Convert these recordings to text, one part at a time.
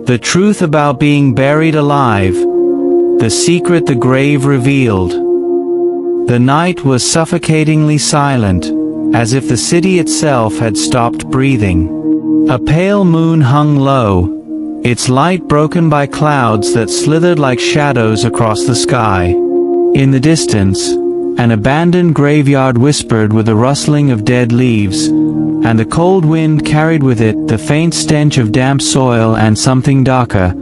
The truth about being buried alive, the secret the grave revealed. The night was suffocatingly silent, as if the city itself had stopped breathing. A pale moon hung low, its light broken by clouds that slithered like shadows across the sky. In the distance, an abandoned graveyard whispered with the rustling of dead leaves, and the cold wind carried with it the faint stench of damp soil and something darker,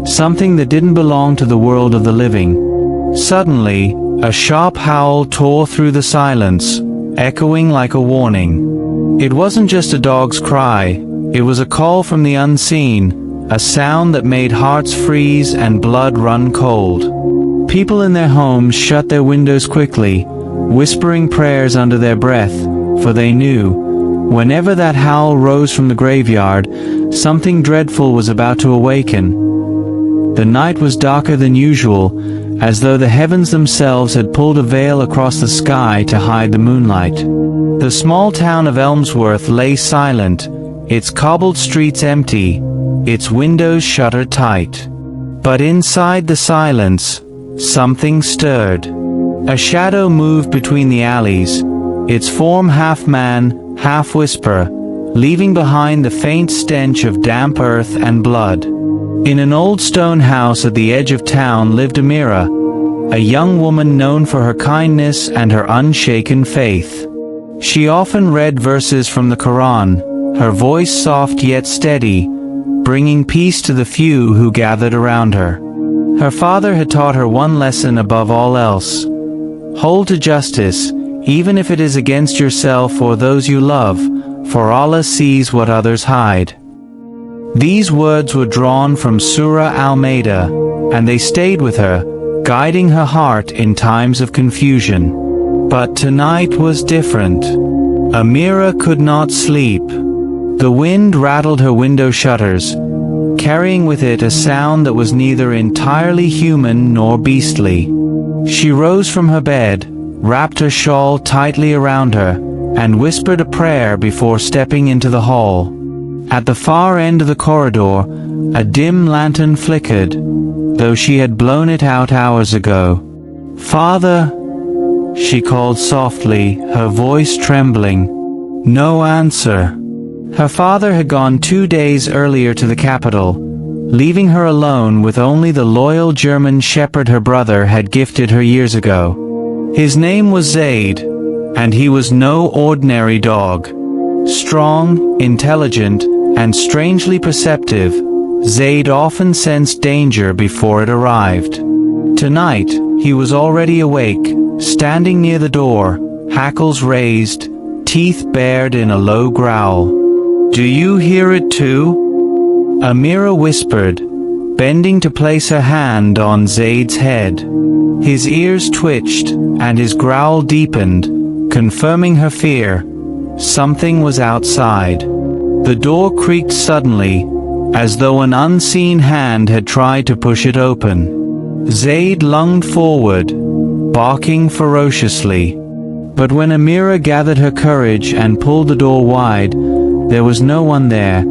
something that didn't belong to the world of the living. Suddenly, a sharp howl tore through the silence, echoing like a warning. It wasn't just a dog's cry, it was a call from the unseen, a sound that made hearts freeze and blood run cold. People in their homes shut their windows quickly, whispering prayers under their breath, for they knew, whenever that howl rose from the graveyard, something dreadful was about to awaken. The night was darker than usual, as though the heavens themselves had pulled a veil across the sky to hide the moonlight. The small town of Elmsworth lay silent, its cobbled streets empty, its windows shuttered tight. But inside the silence, something stirred. A shadow moved between the alleys, its form half man, half whisper, leaving behind the faint stench of damp earth and blood. In an old stone house at the edge of town lived Amira, a young woman known for her kindness and her unshaken faith. She often read verses from the Quran, her voice soft yet steady, bringing peace to the few who gathered around her. Her father had taught her one lesson above all else: hold to justice, even if it is against yourself or those you love, for Allah sees what others hide. These words were drawn from Surah Al-Ma'idah, and they stayed with her, guiding her heart in times of confusion. But tonight was different. Amira could not sleep. The wind rattled her window shutters, carrying with it a sound that was neither entirely human nor beastly. She rose from her bed, wrapped her shawl tightly around her, and whispered a prayer before stepping into the hall. At the far end of the corridor, a dim lantern flickered, though she had blown it out hours ago. "Father," she called softly, her voice trembling. No answer. Her father had gone 2 days earlier to the capital, leaving her alone with only the loyal German shepherd her brother had gifted her years ago. His name was Zaid, and he was no ordinary dog. Strong, intelligent, and strangely perceptive, Zaid often sensed danger before it arrived. Tonight, he was already awake, standing near the door, hackles raised, teeth bared in a low growl. "Do you hear it too?" Amira whispered, bending to place her hand on Zaid's head. His ears twitched, and his growl deepened, confirming her fear. Something was outside. The door creaked suddenly, as though an unseen hand had tried to push it open. Zaid lunged forward, barking ferociously. But when Amira gathered her courage and pulled the door wide, there was no one there,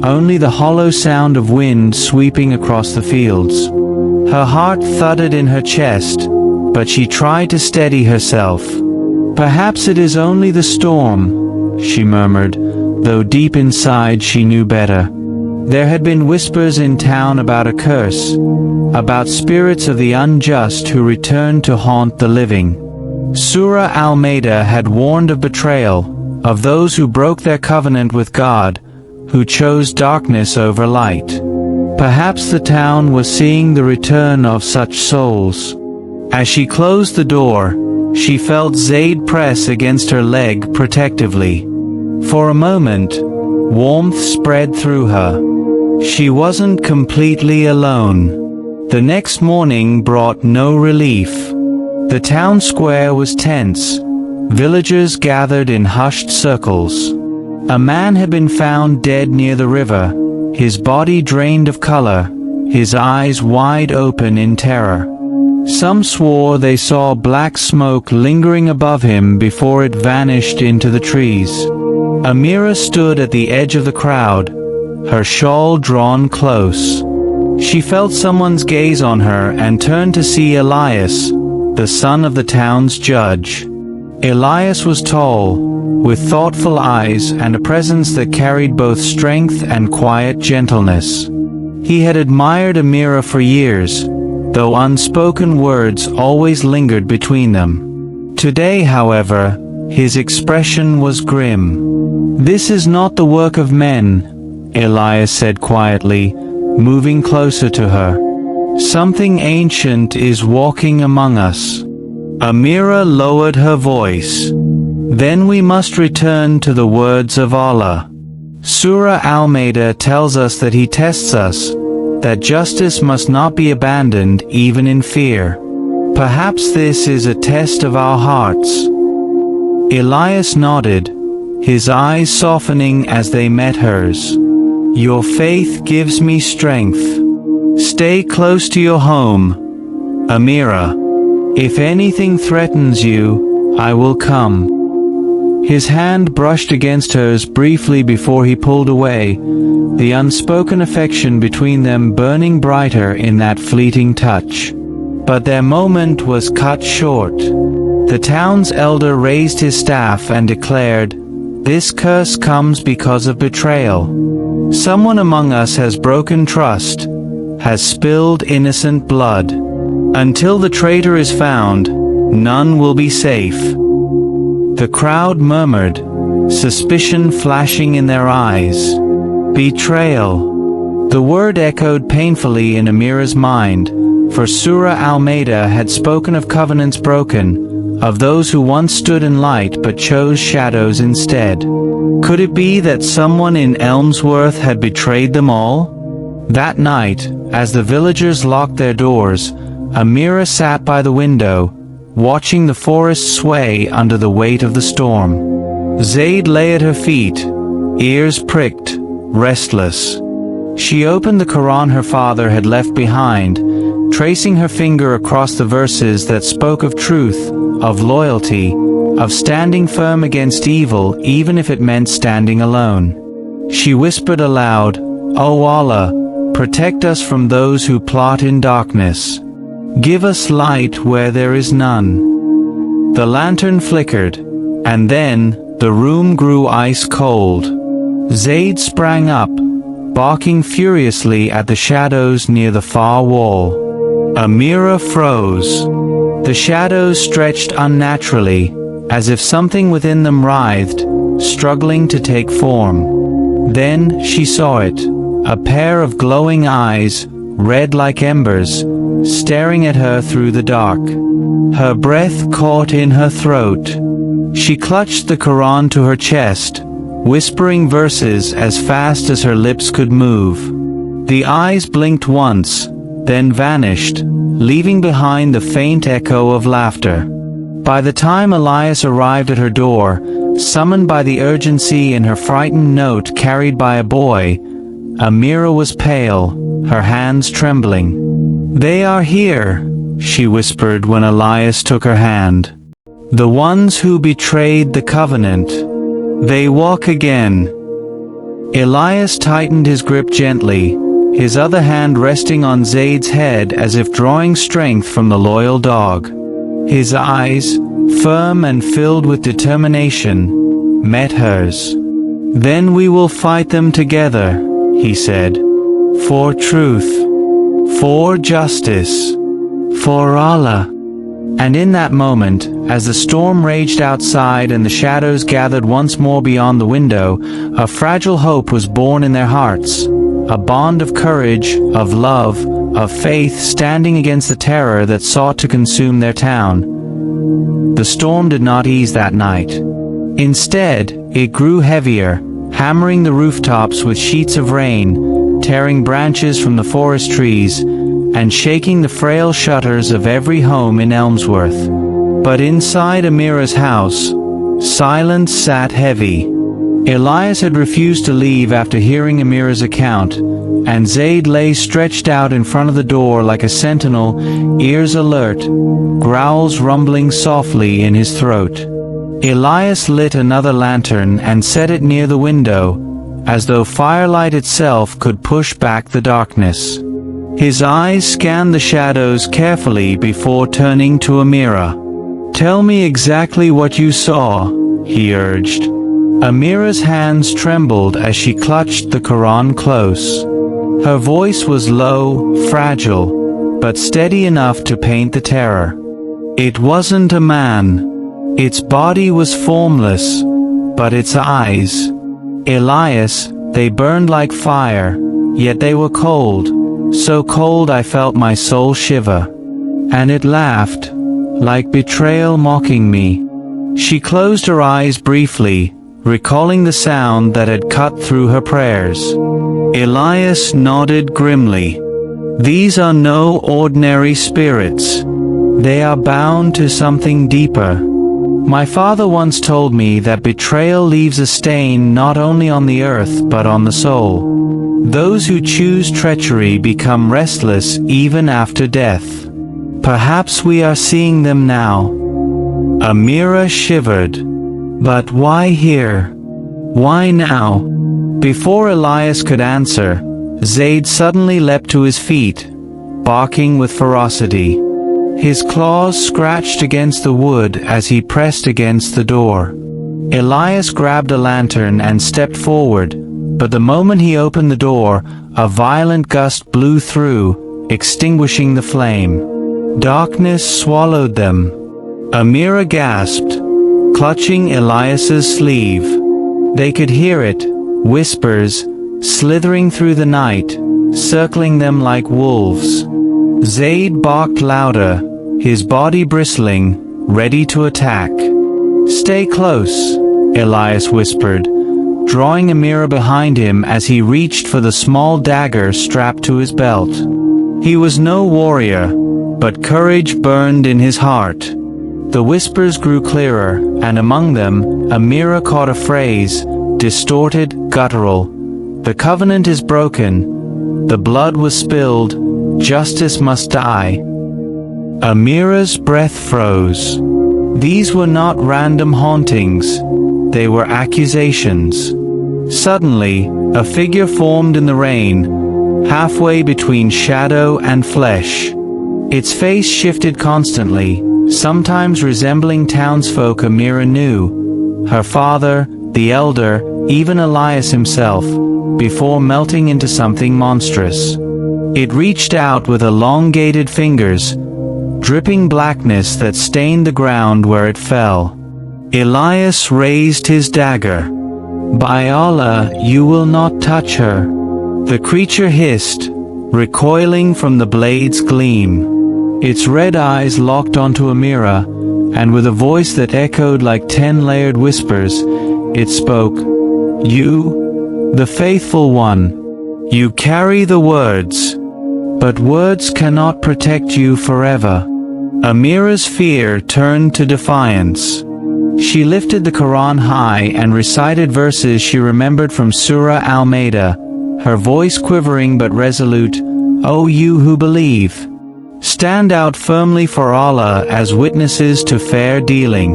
only the hollow sound of wind sweeping across the fields. Her heart thudded in her chest, but she tried to steady herself. "Perhaps it is only the storm," she murmured, though deep inside she knew better. There had been whispers in town about a curse, about spirits of the unjust who returned to haunt the living. Surah Al-Ma'idah had warned of betrayal, of those who broke their covenant with God, who chose darkness over light. Perhaps the town was seeing the return of such souls. As she closed the door, she felt Zaid press against her leg protectively. For a moment, warmth spread through her. She wasn't completely alone. The next morning brought no relief. The town square was tense. Villagers gathered in hushed circles. A man had been found dead near the river, his body drained of color, his eyes wide open in terror. Some swore they saw black smoke lingering above him before it vanished into the trees. Amira stood at the edge of the crowd, her shawl drawn close. She felt someone's gaze on her and turned to see Elias, the son of the town's judge. Elias was tall, with thoughtful eyes and a presence that carried both strength and quiet gentleness. He had admired Amira for years, though unspoken words always lingered between them. Today, however, his expression was grim. "This is not the work of men," Elias said quietly, moving closer to her. "Something ancient is walking among us." Amira lowered her voice. "Then we must return to the words of Allah. Surah Al-Maida tells us that He tests us, that justice must not be abandoned even in fear. Perhaps this is a test of our hearts." Elias nodded, his eyes softening as they met hers. "Your faith gives me strength. Stay close to your home, Amira. If anything threatens you, I will come." His hand brushed against hers briefly before he pulled away, the unspoken affection between them burning brighter in that fleeting touch. But their moment was cut short. The town's elder raised his staff and declared, "This curse comes because of betrayal. Someone among us has broken trust, has spilled innocent blood. Until the traitor is found, none will be safe." The crowd murmured, suspicion flashing in their eyes. Betrayal. The word echoed painfully in Amira's mind, for Surah Al-Maida had spoken of covenants broken, of those who once stood in light but chose shadows instead. Could it be that someone in Elmsworth had betrayed them all? That night, as the villagers locked their doors, Amira sat by the window, watching the forest sway under the weight of the storm. Zayd lay at her feet, ears pricked, restless. She opened the Quran her father had left behind, tracing her finger across the verses that spoke of truth, of loyalty, of standing firm against evil even if it meant standing alone. She whispered aloud, "O Allah, protect us from those who plot in darkness. Give us light where there is none." The lantern flickered, and then the room grew ice cold. Zayd sprang up, barking furiously at the shadows near the far wall. Amira froze. The shadows stretched unnaturally, as if something within them writhed, struggling to take form. Then she saw it, a pair of glowing eyes, red like embers, staring at her through the dark. Her breath caught in her throat. She clutched the Quran to her chest, whispering verses as fast as her lips could move. The eyes blinked once, then vanished, leaving behind the faint echo of laughter. By the time Elias arrived at her door, summoned by the urgency in her frightened note carried by a boy, Amira was pale, her hands trembling. "They are here," she whispered when Elias took her hand. "The ones who betrayed the covenant. They walk again." Elias tightened his grip gently, his other hand resting on Zayd's head as if drawing strength from the loyal dog. His eyes, firm and filled with determination, met hers. "Then we will fight them together," he said. "For truth, for justice, for Allah." And in that moment, as the storm raged outside and the shadows gathered once more beyond the window, a fragile hope was born in their hearts, a bond of courage, of love, of faith standing against the terror that sought to consume their town. The storm did not ease that night. Instead, it grew heavier, hammering the rooftops with sheets of rain, tearing branches from the forest trees, and shaking the frail shutters of every home in Elmsworth. But inside Amira's house, silence sat heavy. Elias had refused to leave after hearing Amira's account, and Zayd lay stretched out in front of the door like a sentinel, ears alert, growls rumbling softly in his throat. Elias lit another lantern and set it near the window, as though firelight itself could push back the darkness. His eyes scanned the shadows carefully before turning to Amira. "Tell me exactly what you saw," he urged. Amira's hands trembled as she clutched the Quran close. Her voice was low, fragile, but steady enough to paint the terror. "It wasn't a man. Its body was formless, but its eyes, Elias, they burned like fire, yet they were cold, so cold I felt my soul shiver. And it laughed, like betrayal mocking me." She closed her eyes briefly, recalling the sound that had cut through her prayers. Elias nodded grimly. "These are no ordinary spirits. They are bound to something deeper. My father once told me that betrayal leaves a stain not only on the earth but on the soul. Those who choose treachery become restless even after death. Perhaps we are seeing them now." Amira shivered. "But why here? Why now?" Before Elias could answer, Zayd suddenly leapt to his feet, barking with ferocity. His claws scratched against the wood as he pressed against the door. Elias grabbed a lantern and stepped forward, but the moment he opened the door, a violent gust blew through, extinguishing the flame. Darkness swallowed them. Amira gasped, clutching Elias's sleeve. They could hear it, whispers, slithering through the night, circling them like wolves. Zayd barked louder, his body bristling, ready to attack. "Stay close," Elias whispered, drawing Amira behind him as he reached for the small dagger strapped to his belt. He was no warrior, but courage burned in his heart. The whispers grew clearer, and among them, Amira caught a phrase, distorted, guttural. "The covenant is broken. The blood was spilled. Justice must die." Amira's breath froze. These were not random hauntings. They were accusations. Suddenly, a figure formed in the rain, halfway between shadow and flesh. Its face shifted constantly, sometimes resembling townsfolk Amira knew, her father, the elder, even Elias himself, before melting into something monstrous. It reached out with elongated fingers, dripping blackness that stained the ground where it fell. Elias raised his dagger. "By Allah, you will not touch her," the creature hissed, recoiling from the blade's gleam. Its red eyes locked onto Amira, and with a voice that echoed like 10-layered whispers, it spoke, "You, the faithful one, you carry the words, but words cannot protect you forever." Amira's fear turned to defiance. She lifted the Quran high and recited verses she remembered from Surah Al-Maida, her voice quivering but resolute. "O you who believe, stand out firmly for Allah as witnesses to fair dealing.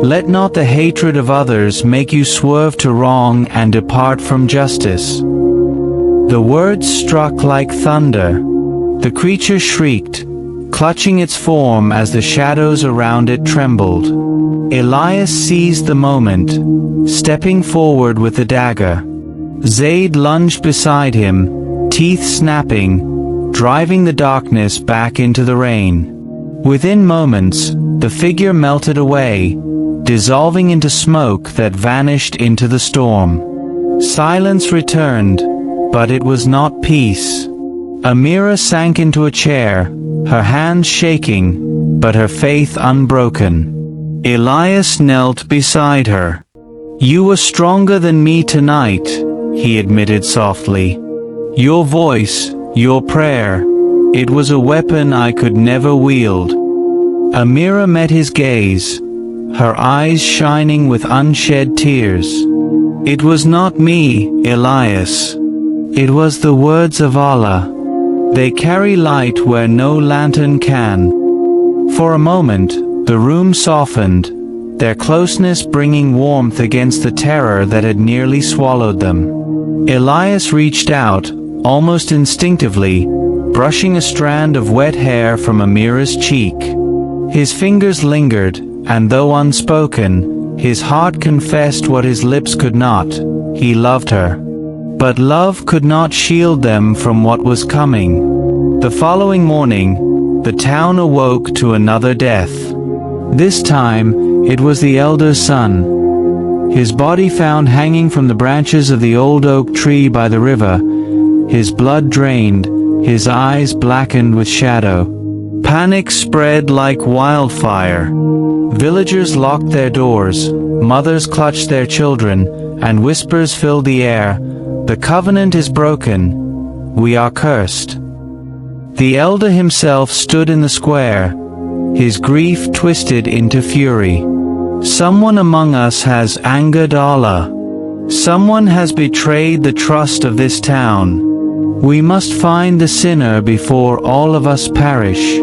Let not the hatred of others make you swerve to wrong and depart from justice." The words struck like thunder. The creature shrieked, clutching its form as the shadows around it trembled. Elias seized the moment, stepping forward with the dagger. Zayd lunged beside him, teeth snapping, driving the darkness back into the rain. Within moments, the figure melted away, dissolving into smoke that vanished into the storm. Silence returned, but it was not peace. Amira sank into a chair, her hands shaking, but her faith unbroken. Elias knelt beside her. "You were stronger than me tonight," he admitted softly. "Your voice, your prayer, it was a weapon I could never wield." Amira met his gaze, her eyes shining with unshed tears. "It was not me, Elias. It was the words of Allah. They carry light where no lantern can." For a moment, the room softened, their closeness bringing warmth against the terror that had nearly swallowed them. Elias reached out, almost instinctively, brushing a strand of wet hair from Amira's cheek. His fingers lingered, and though unspoken, his heart confessed what his lips could not. He loved her. But love could not shield them from what was coming. The following morning, the town awoke to another death. This time, it was the elder son. His body found hanging from the branches of the old oak tree by the river, his blood drained, his eyes blackened with shadow. Panic spread like wildfire. Villagers locked their doors, mothers clutched their children, and whispers filled the air. The covenant is broken. We are cursed. The elder himself stood in the square, his grief twisted into fury. Someone among us has angered Allah. Someone has betrayed the trust of this town. We must find the sinner before all of us perish.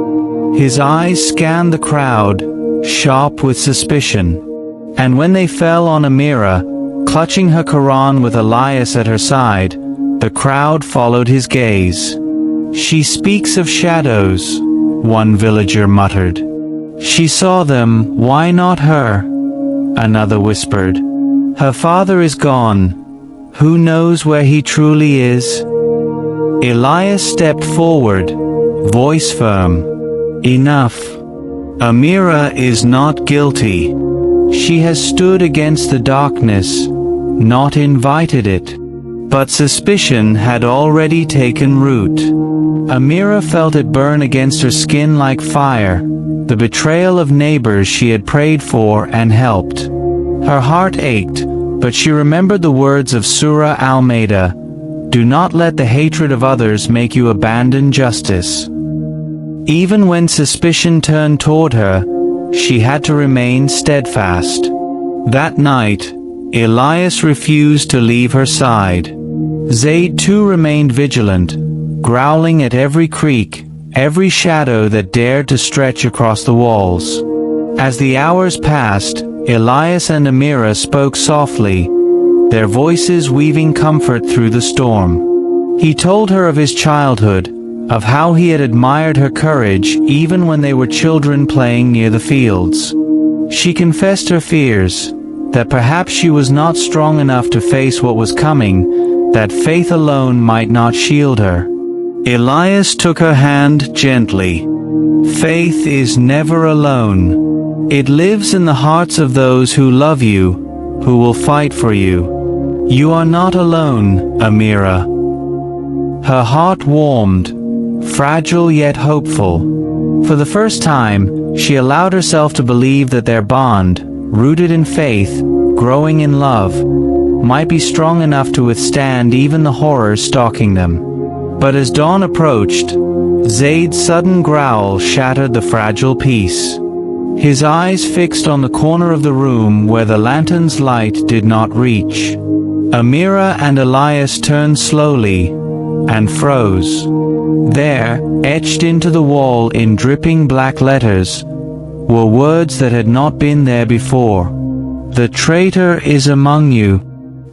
His eyes scanned the crowd, sharp with suspicion. And when they fell on Amira, clutching her Quran with Elias at her side, the crowd followed his gaze. She speaks of shadows, one villager muttered. She saw them, why not her? Another whispered. Her father is gone. Who knows where he truly is? Elias stepped forward, voice firm. Enough. Amira is not guilty. She has stood against the darkness, not invited it. But suspicion had already taken root. Amira felt it burn against her skin like fire, the betrayal of neighbors she had prayed for and helped. Her heart ached, but she remembered the words of Surah Al-Maida, "Do not let the hatred of others make you abandon justice." Even when suspicion turned toward her, she had to remain steadfast. That night, Elias refused to leave her side. Zayd too remained vigilant, growling at every creak, every shadow that dared to stretch across the walls. As the hours passed, Elias and Amira spoke softly, their voices weaving comfort through the storm. He told her of his childhood, of how he had admired her courage even when they were children playing near the fields. She confessed her fears, that perhaps she was not strong enough to face what was coming, that faith alone might not shield her. Elias took her hand gently. Faith is never alone. It lives in the hearts of those who love you, who will fight for you. You are not alone, Amira. Her heart warmed, fragile yet hopeful. For the first time, she allowed herself to believe that their bond, rooted in faith, growing in love, might be strong enough to withstand even the horrors stalking them. But as dawn approached, Zayd's sudden growl shattered the fragile peace. His eyes fixed on the corner of the room where the lantern's light did not reach. Amira and Elias turned slowly and froze. There, etched into the wall in dripping black letters, were words that had not been there before. The traitor is among you.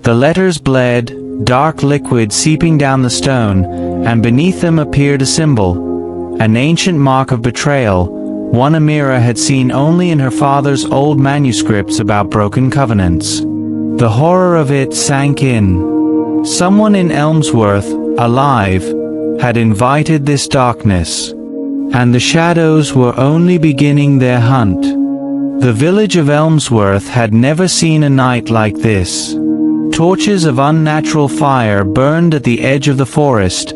The letters bled, dark liquid seeping down the stone, and beneath them appeared a symbol, an ancient mark of betrayal, one Amira had seen only in her father's old manuscripts about broken covenants. The horror of it sank in. Someone in Elmsworth, alive, had invited this darkness, and the shadows were only beginning their hunt. The village of Elmsworth had never seen a night like this. Torches of unnatural fire burned at the edge of the forest,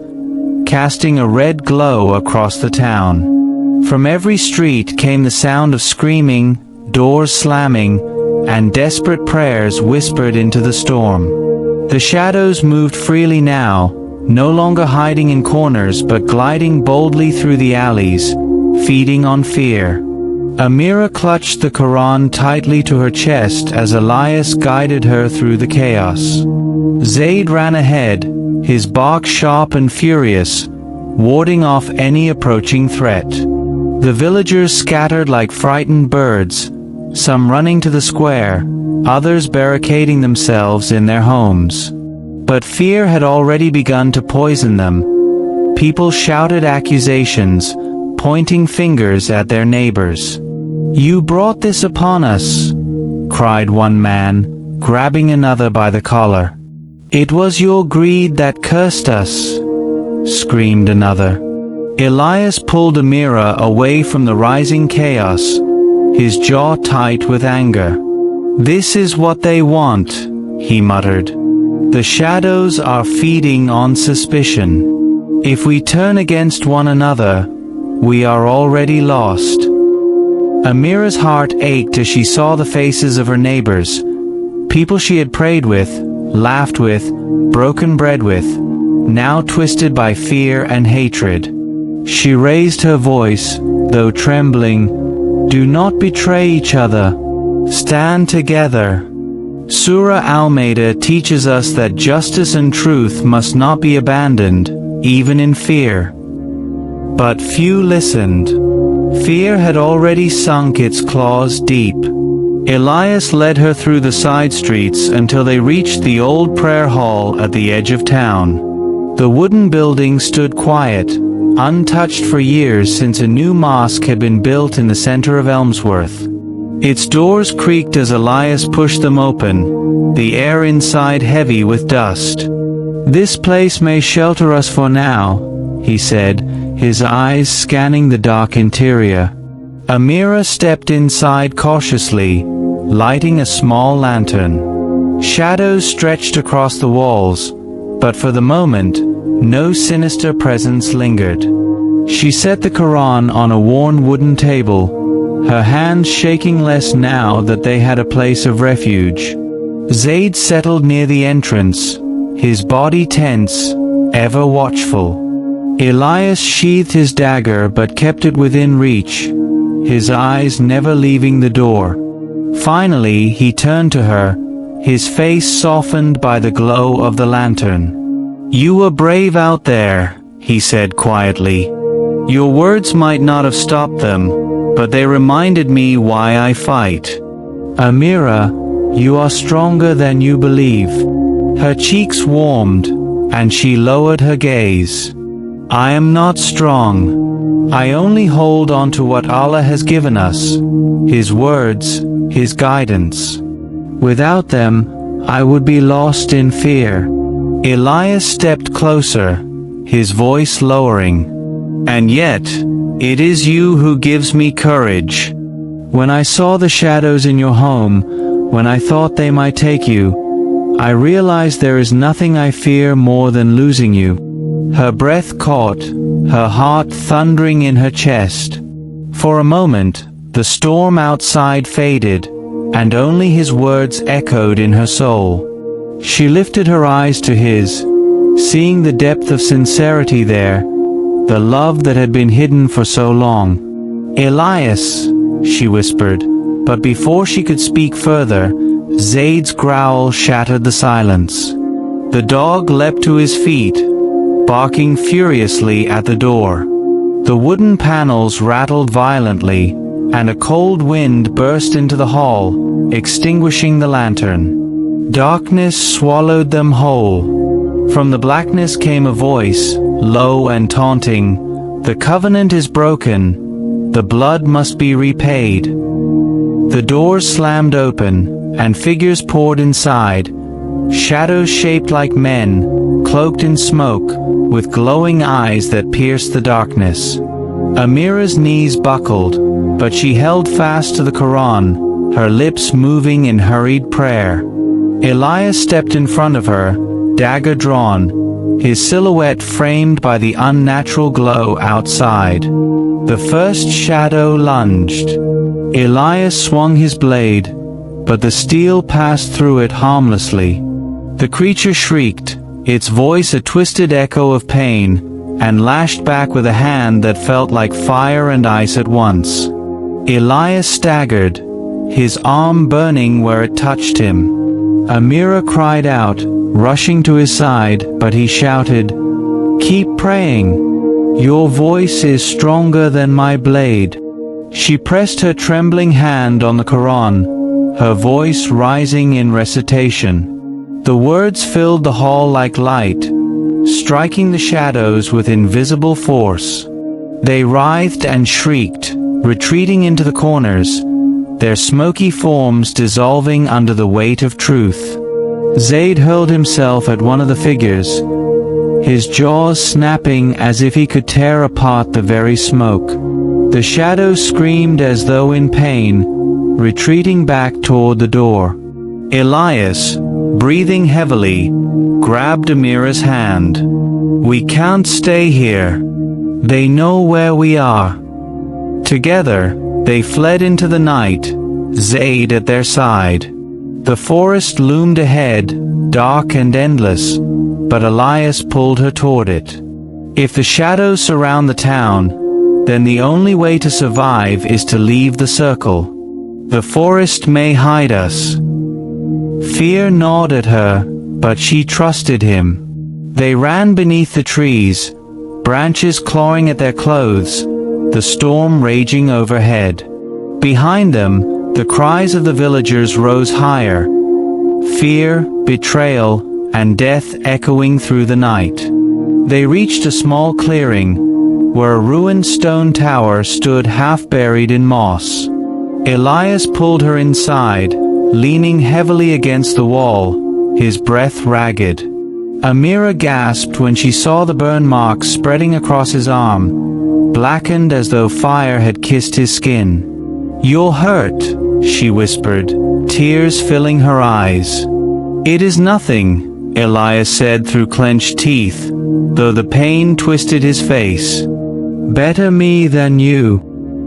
casting a red glow across the town. From every street came the sound of screaming, doors slamming, and desperate prayers whispered into the storm. The shadows moved freely now, no longer hiding in corners but gliding boldly through the alleys, feeding on fear. Amira clutched the Quran tightly to her chest as Elias guided her through the chaos. Zayd ran ahead, his bark sharp and furious, warding off any approaching threat. The villagers scattered like frightened birds, some running to the square, others barricading themselves in their homes. But fear had already begun to poison them. People shouted accusations, pointing fingers at their neighbors. "You brought this upon us," cried one man, grabbing another by the collar. "It was your greed that cursed us," screamed another. Elias pulled Amira away from the rising chaos, his jaw tight with anger. "This is what they want," he muttered. "The shadows are feeding on suspicion. If we turn against one another, we are already lost." Amira's heart ached as she saw the faces of her neighbors, people she had prayed with, laughed with, broken bread with, now twisted by fear and hatred. She raised her voice, though trembling, "Do not betray each other. Stand together." Surah Al-Maida teaches us that justice and truth must not be abandoned, even in fear. But few listened. Fear had already sunk its claws deep. Elias led her through the side streets until they reached the old prayer hall at the edge of town. The wooden building stood quiet, untouched for years since a new mosque had been built in the center of Elmsworth. Its doors creaked as Elias pushed them open, the air inside heavy with dust. "This place may shelter us for now," he said, his eyes scanning the dark interior. Amira stepped inside cautiously, lighting a small lantern. Shadows stretched across the walls, but for the moment, no sinister presence lingered. She set the Quran on a worn wooden table, her hands shaking less now that they had a place of refuge. Zayd settled near the entrance, his body tense, ever watchful. Elias sheathed his dagger but kept it within reach, his eyes never leaving the door. Finally he turned to her, his face softened by the glow of the lantern. "You were brave out there," he said quietly. "Your words might not have stopped them, but they reminded me why I fight. Amira, you are stronger than you believe." Her cheeks warmed, and she lowered her gaze. "I am not strong. I only hold on to what Allah has given us, His words, His guidance. Without them, I would be lost in fear." Elias stepped closer, his voice lowering. "And yet, it is you who gives me courage. When I saw the shadows in your home, when I thought they might take you, I realized there is nothing I fear more than losing you." Her breath caught, her heart thundering in her chest. For a moment, the storm outside faded, and only his words echoed in her soul. She lifted her eyes to his, seeing the depth of sincerity there, the love that had been hidden for so long. "Elias," she whispered, but before she could speak further, Zayd's growl shattered the silence. The dog leapt to his feet, barking furiously at the door. The wooden panels rattled violently, and a cold wind burst into the hall, extinguishing the lantern. Darkness swallowed them whole. From the blackness came a voice, low and taunting, "The covenant is broken. The blood must be repaid." The doors slammed open, and figures poured inside, shadows shaped like men, cloaked in smoke, with glowing eyes that pierced the darkness. Amira's knees buckled, but she held fast to the Quran, her lips moving in hurried prayer. Elias stepped in front of her, dagger drawn, his silhouette framed by the unnatural glow outside. The first shadow lunged. Elias swung his blade, but the steel passed through it harmlessly. The creature shrieked, its voice a twisted echo of pain, and lashed back with a hand that felt like fire and ice at once. Elias staggered, his arm burning where it touched him. Amira cried out, rushing to his side, but he shouted, "Keep praying. Your voice is stronger than my blade." She pressed her trembling hand on the Quran, her voice rising in recitation. The words filled the hall like light, striking the shadows with invisible force. They writhed and shrieked, retreating into the corners, their smoky forms dissolving under the weight of truth. Zayd hurled himself at one of the figures, his jaws snapping as if he could tear apart the very smoke. The shadow screamed as though in pain, retreating back toward the door. Elias, breathing heavily, grabbed Amira's hand. "We can't stay here. They know where we are." Together, they fled into the night, Zayd at their side. The forest loomed ahead, dark and endless, but Elias pulled her toward it. If the shadows surround the town, then the only way to survive is to leave the circle. The forest may hide us. Fear gnawed at her, but she trusted him. They ran beneath the trees, branches clawing at their clothes, the storm raging overhead. Behind them, the cries of the villagers rose higher, fear, betrayal, and death echoing through the night. They reached a small clearing, where a ruined stone tower stood half buried in moss. Elias pulled her inside, leaning heavily against the wall, his breath ragged. Amira gasped when she saw the burn marks spreading across his arm, blackened as though fire had kissed his skin. "You're hurt," she whispered, tears filling her eyes. "It is nothing," Elias said through clenched teeth, though the pain twisted his face. "Better me than you."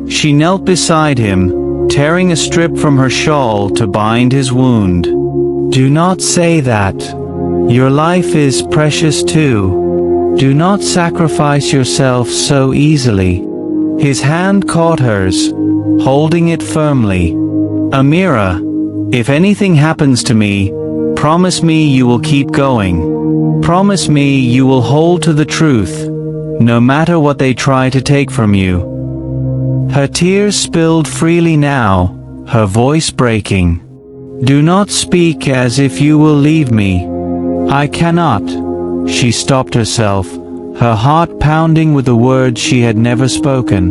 She knelt beside him, tearing a strip from her shawl to bind his wound. "Do not say that. Your life is precious too. Do not sacrifice yourself so easily." His hand caught hers, holding it firmly. "Amira, if anything happens to me, promise me you will keep going. Promise me you will hold to the truth, no matter what they try to take from you." Her tears spilled freely now, her voice breaking. "Do not speak as if you will leave me. I cannot." She stopped herself, her heart pounding with the words she had never spoken.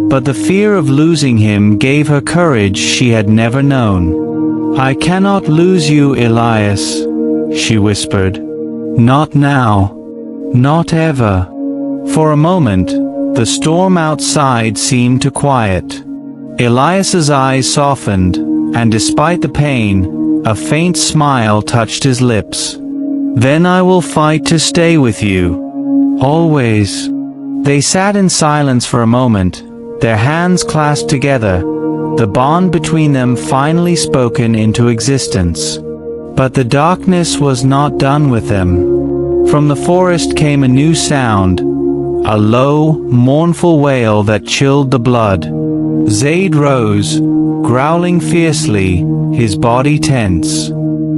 But the fear of losing him gave her courage she had never known. "I cannot lose you, Elias," she whispered. "Not now. Not ever." For a moment, the storm outside seemed to quiet. Elias's eyes softened, and despite the pain, a faint smile touched his lips. "Then I will fight to stay with you. Always." They sat in silence for a moment, their hands clasped together, the bond between them finally spoken into existence. But the darkness was not done with them. From the forest came a new sound, a low, mournful wail that chilled the blood. Zayd rose, growling fiercely, his body tense.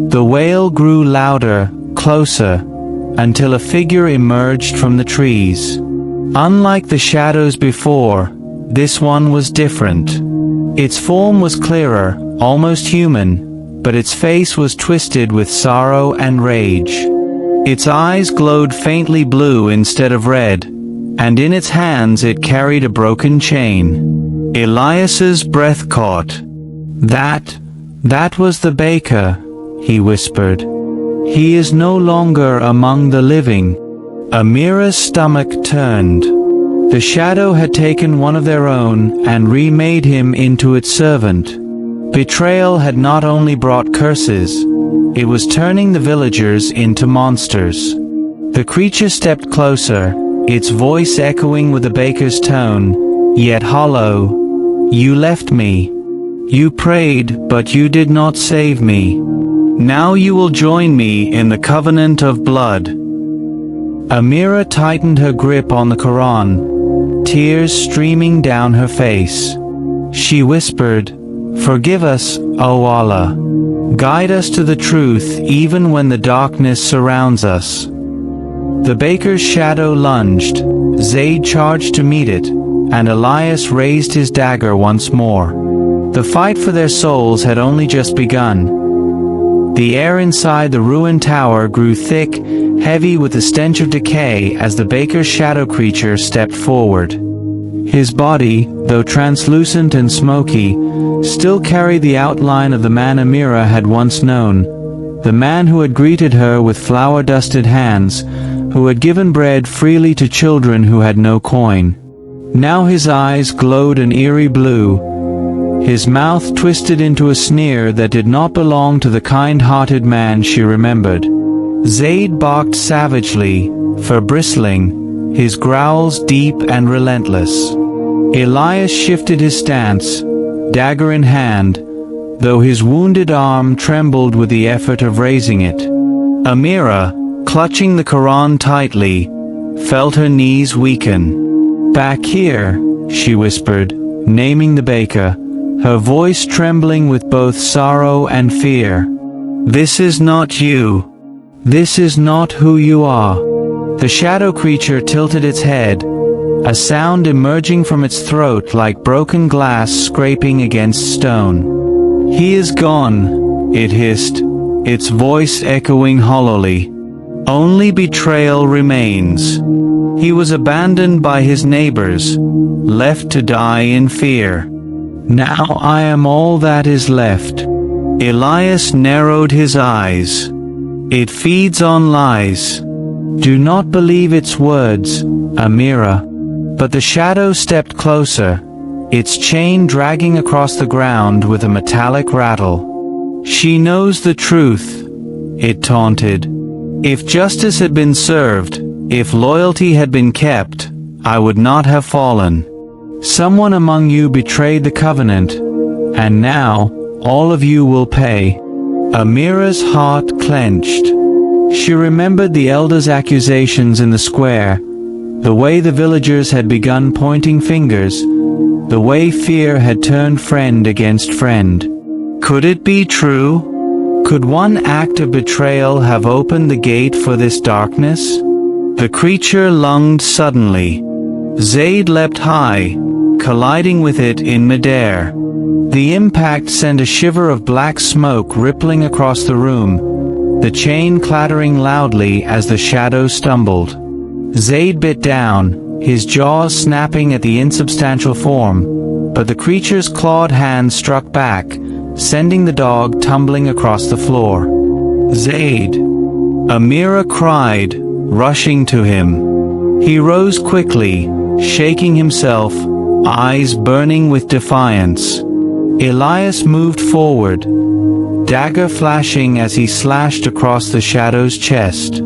The wail grew louder, closer, until a figure emerged from the trees. Unlike the shadows before, this one was different. Its form was clearer, almost human, but its face was twisted with sorrow and rage. Its eyes glowed faintly blue instead of red, and in its hands it carried a broken chain. Elias's breath caught. That was the baker," he whispered. "He is no longer among the living." Amira's stomach turned. The shadow had taken one of their own and remade him into its servant. Betrayal had not only brought curses, it was turning the villagers into monsters. The creature stepped closer, its voice echoing with the baker's tone, yet hollow. "You left me. You prayed, but you did not save me. Now you will join me in the covenant of blood." Amira tightened her grip on the Quran, tears streaming down her face. She whispered, "Forgive us, O Allah. Guide us to the truth even when the darkness surrounds us." The baker's shadow lunged, Zayd charged to meet it, and Elias raised his dagger once more. The fight for their souls had only just begun. The air inside the ruined tower grew thick, heavy with the stench of decay as the baker's shadow creature stepped forward. His body, though translucent and smoky, still carried the outline of the man Amira had once known, the man who had greeted her with flour-dusted hands, who had given bread freely to children who had no coin. Now his eyes glowed an eerie blue, his mouth twisted into a sneer that did not belong to the kind-hearted man she remembered. Zayd barked savagely, fur bristling, his growls deep and relentless. Elias shifted his stance, dagger in hand, though his wounded arm trembled with the effort of raising it. Amira, clutching the Quran tightly, felt her knees weaken. "Back here," she whispered, naming the baker, her voice trembling with both sorrow and fear. "This is not you. This is not who you are." The shadow creature tilted its head, a sound emerging from its throat like broken glass scraping against stone. "He is gone," it hissed, its voice echoing hollowly. "Only betrayal remains. He was abandoned by his neighbors, left to die in fear. Now I am all that is left." Elias narrowed his eyes. "It feeds on lies. Do not believe its words, Amira." But the shadow stepped closer, its chain dragging across the ground with a metallic rattle. "She knows the truth," it taunted. "If justice had been served, if loyalty had been kept, I would not have fallen. Someone among you betrayed the covenant, and now, all of you will pay." Amira's heart clenched. She remembered the elders' accusations in the square, the way the villagers had begun pointing fingers, the way fear had turned friend against friend. Could it be true? Could one act of betrayal have opened the gate for this darkness? The creature lunged suddenly. Zayd leapt high, colliding with it in midair. The impact sent a shiver of black smoke rippling across the room, the chain clattering loudly as the shadow stumbled. Zayd bit down, his jaws snapping at the insubstantial form, but the creature's clawed hand struck back, sending the dog tumbling across the floor. "Zayd!" Amira cried, rushing to him. He rose quickly, shaking himself, eyes burning with defiance. Elias moved forward, dagger flashing as he slashed across the shadow's chest.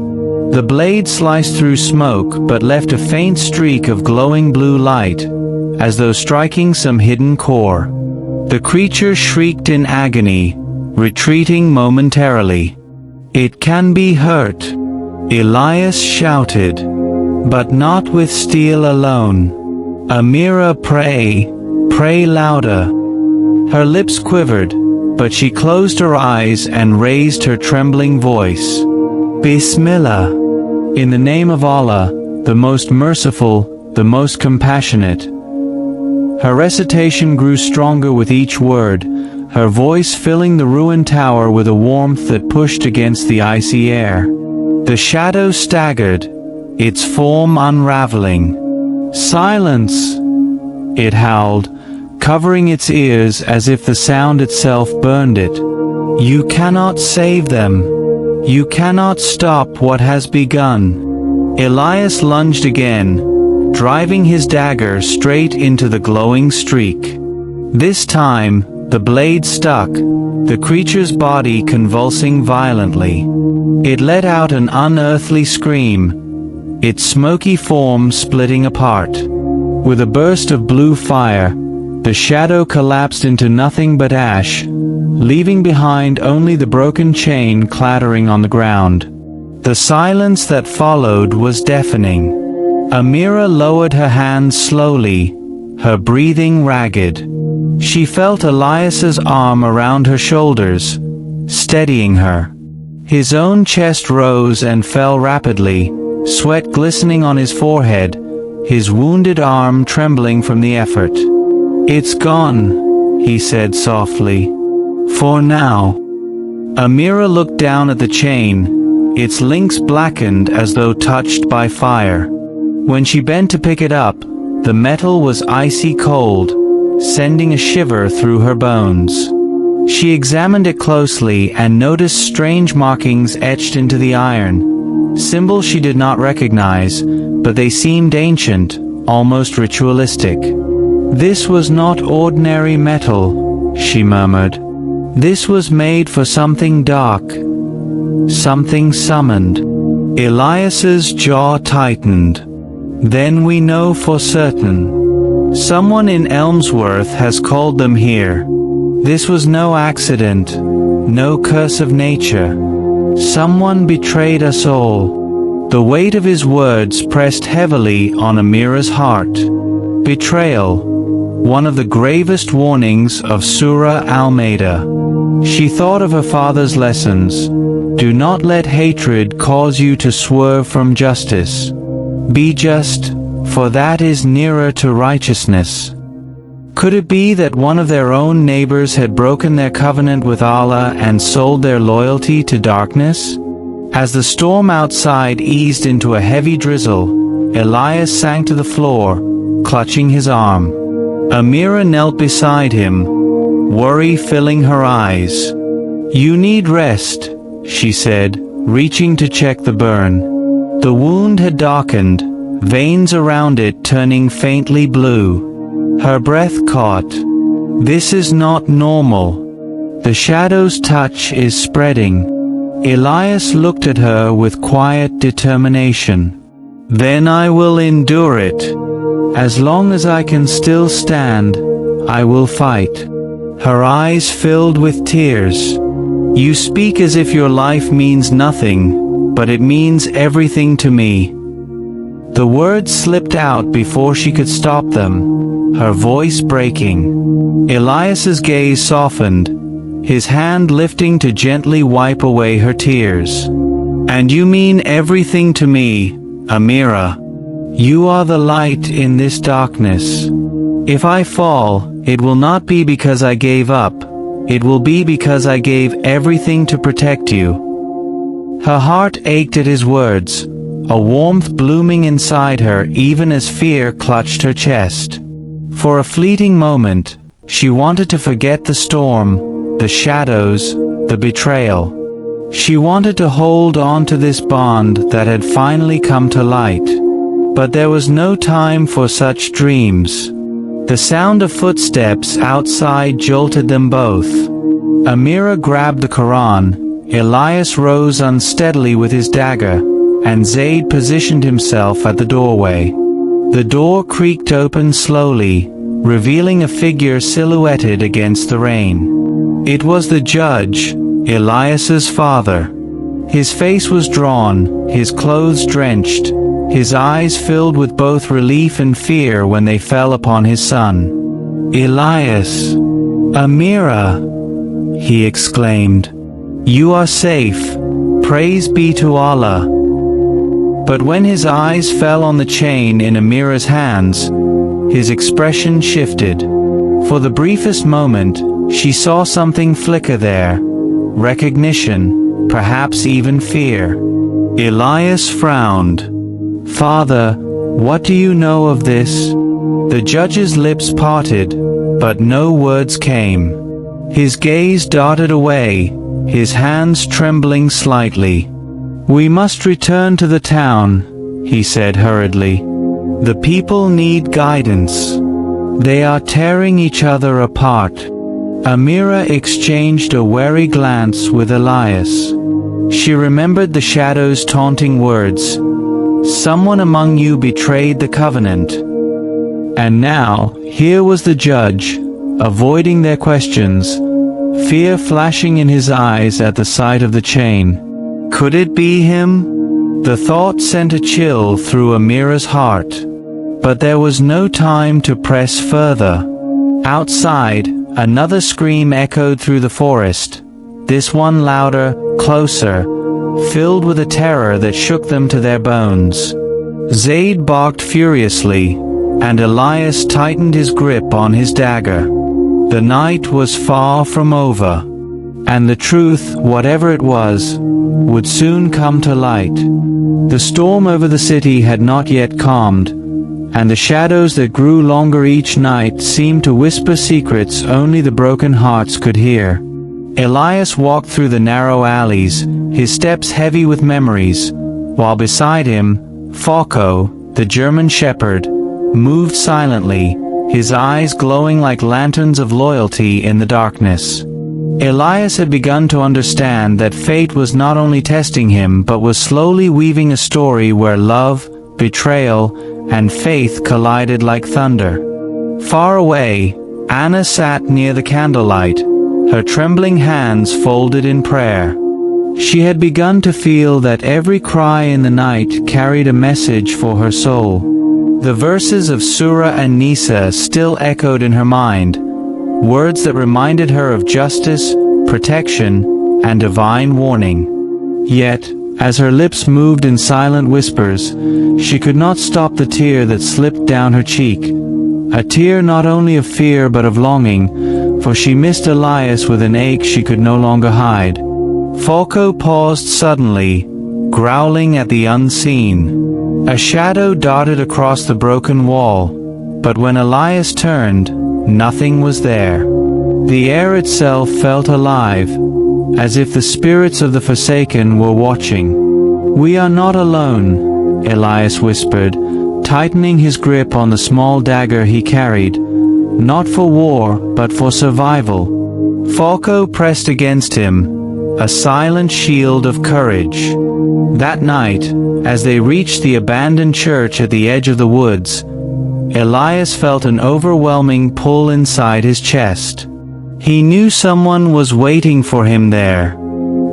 The blade sliced through smoke but left a faint streak of glowing blue light, as though striking some hidden core. The creature shrieked in agony, retreating momentarily. "It can be hurt," Elias shouted, "but not with steel alone. Amira, pray, pray louder." Her lips quivered, but she closed her eyes and raised her trembling voice. "Bismillah. In the name of Allah, the most merciful, the most compassionate." Her recitation grew stronger with each word, her voice filling the ruined tower with a warmth that pushed against the icy air. The shadow staggered, its form unraveling. "Silence!" it howled, covering its ears as if the sound itself burned it. "You cannot save them. You cannot stop what has begun." Elias lunged again, driving his dagger straight into the glowing streak. This time, the blade stuck, the creature's body convulsing violently. It let out an unearthly scream, its smoky form splitting apart. With a burst of blue fire, the shadow collapsed into nothing but ash, leaving behind only the broken chain clattering on the ground. The silence that followed was deafening. Amira lowered her hands slowly, her breathing ragged. She felt Elias's arm around her shoulders, steadying her. His own chest rose and fell rapidly, sweat glistening on his forehead, his wounded arm trembling from the effort. "It's gone," he said softly. "For now." Amira looked down at the chain, its links blackened as though touched by fire. When she bent to pick it up, the metal was icy cold, sending a shiver through her bones. She examined it closely and noticed strange markings etched into the iron, symbols she did not recognize, but they seemed ancient, almost ritualistic. "This was not ordinary metal," she murmured. "This was made for something dark, something summoned." Elias's jaw tightened. "Then we know for certain. Someone in Elmsworth has called them here. This was no accident, no curse of nature. Someone betrayed us all." The weight of his words pressed heavily on Amira's heart. Betrayal, one of the gravest warnings of Surah Al-Maida. She thought of her father's lessons. Do not let hatred cause you to swerve from justice. Be just, for that is nearer to righteousness. Could it be that one of their own neighbors had broken their covenant with Allah and sold their loyalty to darkness? As the storm outside eased into a heavy drizzle, Elias sank to the floor, clutching his arm. Amira knelt beside him, worry filling her eyes. "You need rest," she said, reaching to check the burn. The wound had darkened, veins around it turning faintly blue. Her breath caught. "This is not normal. The shadow's touch is spreading." Elias looked at her with quiet determination. "Then I will endure it. As long as I can still stand, I will fight." Her eyes filled with tears. "You speak as if your life means nothing, but it means everything to me." The words slipped out before she could stop them, her voice breaking. Elias's gaze softened, his hand lifting to gently wipe away her tears. "And you mean everything to me, Amira. You are the light in this darkness. If I fall, it will not be because I gave up. It will be because I gave everything to protect you." Her heart ached at his words, a warmth blooming inside her even as fear clutched her chest. For a fleeting moment, she wanted to forget the storm, the shadows, the betrayal. She wanted to hold on to this bond that had finally come to light. But there was no time for such dreams. The sound of footsteps outside jolted them both. Amira grabbed the Quran, Elias rose unsteadily with his dagger, and Zayd positioned himself at the doorway. The door creaked open slowly, revealing a figure silhouetted against the rain. It was the judge, Elias's father. His face was drawn, his clothes drenched, his eyes filled with both relief and fear when they fell upon his son. "Elias! Amira!" he exclaimed. "You are safe. Praise be to Allah." But when his eyes fell on the chain in Amira's hands, his expression shifted. For the briefest moment, she saw something flicker there. Recognition, perhaps even fear. Elias frowned. "Father, what do you know of this?" The judge's lips parted, but no words came. His gaze darted away, his hands trembling slightly. "We must return to the town," he said hurriedly. "The people need guidance. They are tearing each other apart." Amira exchanged a wary glance with Elias. She remembered the shadow's taunting words, "Someone among you betrayed the covenant." And now, here was the judge, avoiding their questions, fear flashing in his eyes at the sight of the chain. Could it be him? The thought sent a chill through Amira's heart. But there was no time to press further. Outside, another scream echoed through the forest, this one louder, closer, filled with a terror that shook them to their bones. Zayd barked furiously, and Elias tightened his grip on his dagger. The night was far from over. and the truth, whatever it was, would soon come to light. The storm over the city had not yet calmed, and the shadows that grew longer each night seemed to whisper secrets only the broken hearts could hear. Elias walked through the narrow alleys, his steps heavy with memories, while beside him, Falco, the German shepherd, moved silently, his eyes glowing like lanterns of loyalty in the darkness. Elias had begun to understand that fate was not only testing him but was slowly weaving a story where love, betrayal, and faith collided like thunder. Far away, Anna sat near the candlelight, her trembling hands folded in prayer. She had begun to feel that every cry in the night carried a message for her soul. The verses of Surah and Nisa still echoed in her mind, words that reminded her of justice, protection, and divine warning. Yet, as her lips moved in silent whispers, she could not stop the tear that slipped down her cheek, a tear not only of fear but of longing, for she missed Elias with an ache she could no longer hide. Falco paused suddenly, growling at the unseen. A shadow darted across the broken wall, but when Elias turned, nothing was there. The air itself felt alive, as if the spirits of the forsaken were watching. "We are not alone," Elias whispered, tightening his grip on the small dagger he carried, "not for war, but for survival." Falco pressed against him, a silent shield of courage. That night, as they reached the abandoned church at the edge of the woods, Elias felt an overwhelming pull inside his chest. He knew someone was waiting for him there.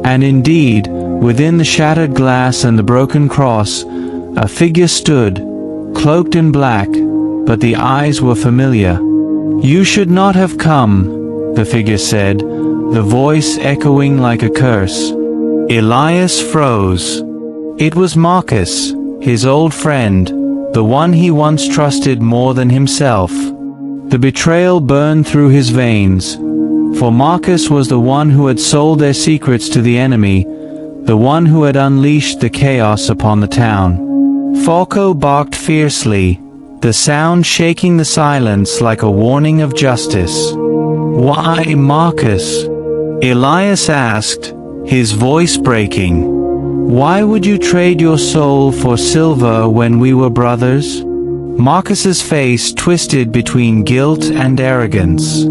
And indeed, within the shattered glass and the broken cross, a figure stood, cloaked in black, but the eyes were familiar. "You should not have come," the figure said, the voice echoing like a curse. Elias froze. It was Marcus, his old friend, the one he once trusted more than himself. The betrayal burned through his veins, for Marcus was the one who had sold their secrets to the enemy, the one who had unleashed the chaos upon the town. Falco barked fiercely, the sound shaking the silence like a warning of justice. "Why, Marcus?" Elias asked, his voice breaking. "Why would you trade your soul for silver when we were brothers?" Marcus's face twisted between guilt and arrogance.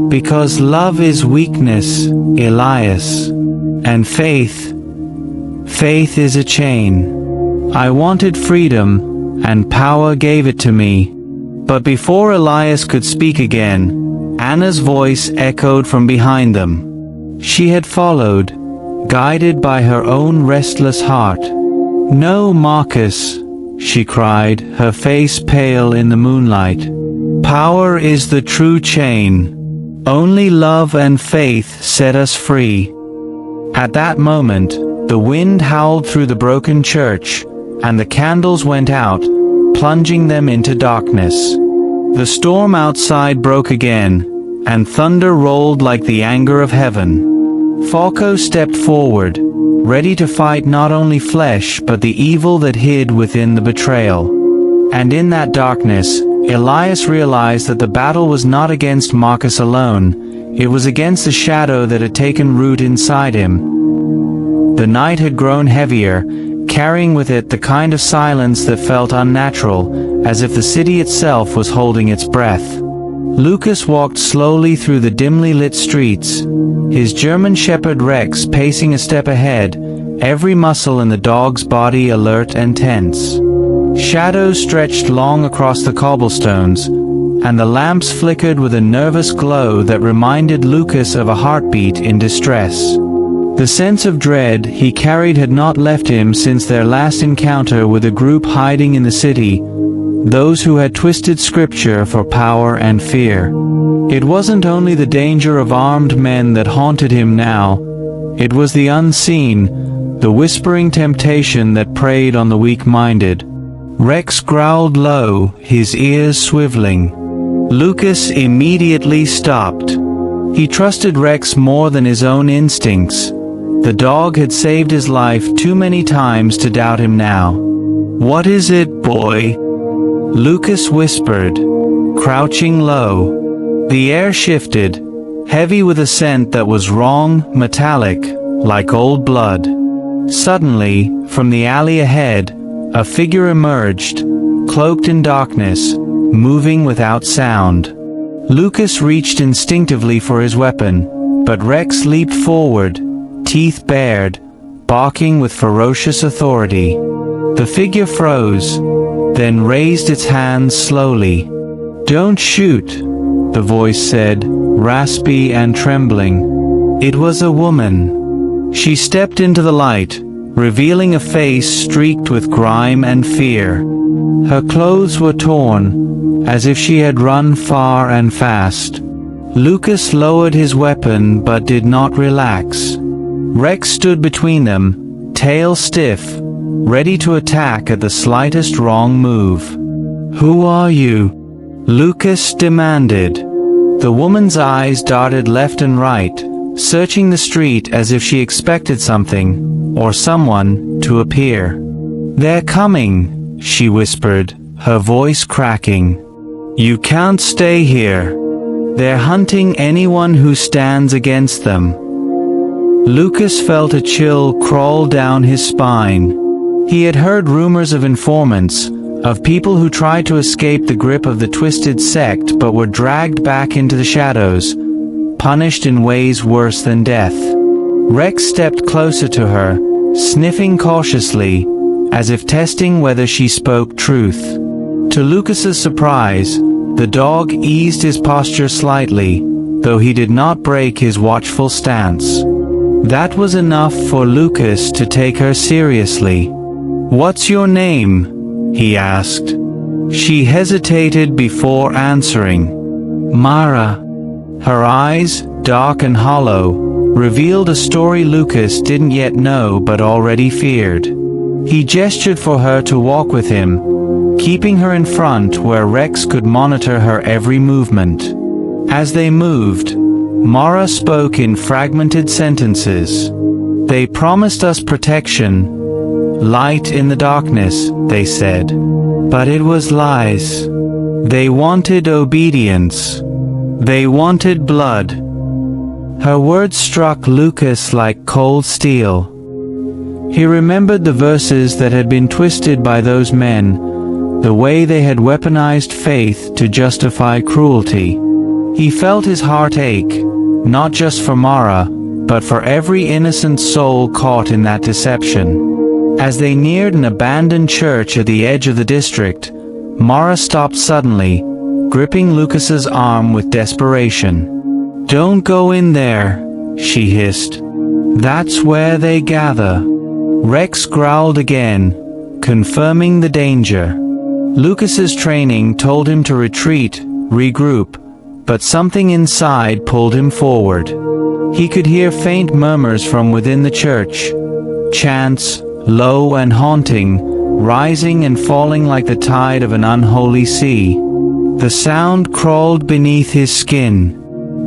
"Because love is weakness, Elias. And faith is a chain. I wanted freedom, and power gave it to me." But before Elias could speak again, Anna's voice echoed from behind them. She had followed, guided by her own restless heart. "No, Marcus," she cried, her face pale in the moonlight. "Power is the true chain. Only love and faith set us free." At that moment, the wind howled through the broken church, and the candles went out, plunging them into darkness. The storm outside broke again, and thunder rolled like the anger of heaven. Falco stepped forward, ready to fight not only flesh but the evil that hid within the betrayal. And in that darkness, Elias realized that the battle was not against Marcus alone, it was against the shadow that had taken root inside him. The night had grown heavier, carrying with it the kind of silence that felt unnatural, as if the city itself was holding its breath. Lucas walked slowly through the dimly lit streets, his German shepherd Rex pacing a step ahead, every muscle in the dog's body alert and tense. Shadows stretched long across the cobblestones, and the lamps flickered with a nervous glow that reminded Lucas of a heartbeat in distress. The sense of dread he carried had not left him since their last encounter with a group hiding in the city, those who had twisted scripture for power and fear. It wasn't only the danger of armed men that haunted him now, it was the unseen, the whispering temptation that preyed on the weak-minded. Rex growled low, his ears swiveling. Lucas immediately stopped. He trusted Rex more than his own instincts. The dog had saved his life too many times to doubt him now. "What is it, boy?" Lucas whispered, crouching low. The air shifted, heavy with a scent that was wrong, metallic, like old blood. Suddenly, from the alley ahead, a figure emerged, cloaked in darkness, moving without sound. Lucas reached instinctively for his weapon, but Rex leaped forward, teeth bared, barking with ferocious authority. The figure froze, then raised its hands slowly. "Don't shoot," the voice said, raspy and trembling. It was a woman. She stepped into the light, revealing a face streaked with grime and fear. Her clothes were torn, as if she had run far and fast. Lucas lowered his weapon but did not relax. Rex stood between them, tail stiff, ready to attack at the slightest wrong move. "Who are you?" Lucas demanded. The woman's eyes darted left and right, searching the street as if she expected something, or someone, to appear. "They're coming," she whispered, her voice cracking. "You can't stay here. They're hunting anyone who stands against them." Lucas felt a chill crawl down his spine. He had heard rumors of informants, of people who tried to escape the grip of the twisted sect but were dragged back into the shadows, punished in ways worse than death. Rex stepped closer to her, sniffing cautiously, as if testing whether she spoke truth. To Lucas's surprise, the dog eased his posture slightly, though he did not break his watchful stance. That was enough for Lucas to take her seriously. "What's your name?" he asked. She hesitated before answering. "Mara." Her eyes, dark and hollow, revealed a story Lucas didn't yet know but already feared. He gestured for her to walk with him, keeping her in front where Rex could monitor her every movement. As they moved, Mara spoke in fragmented sentences. "They promised us protection, light in the darkness," they said. "But it was lies. They wanted obedience. They wanted blood." Her words struck Lucas like cold steel. He remembered the verses that had been twisted by those men, the way they had weaponized faith to justify cruelty. He felt his heart ache, not just for Mara, but for every innocent soul caught in that deception. As they neared an abandoned church at the edge of the district, Mara stopped suddenly, gripping Lucas's arm with desperation. "Don't go in there," she hissed. "That's where they gather." Rex growled again, confirming the danger. Lucas's training told him to retreat, regroup, but something inside pulled him forward. He could hear faint murmurs from within the church, chants, low and haunting, rising and falling like the tide of an unholy sea. The sound crawled beneath his skin.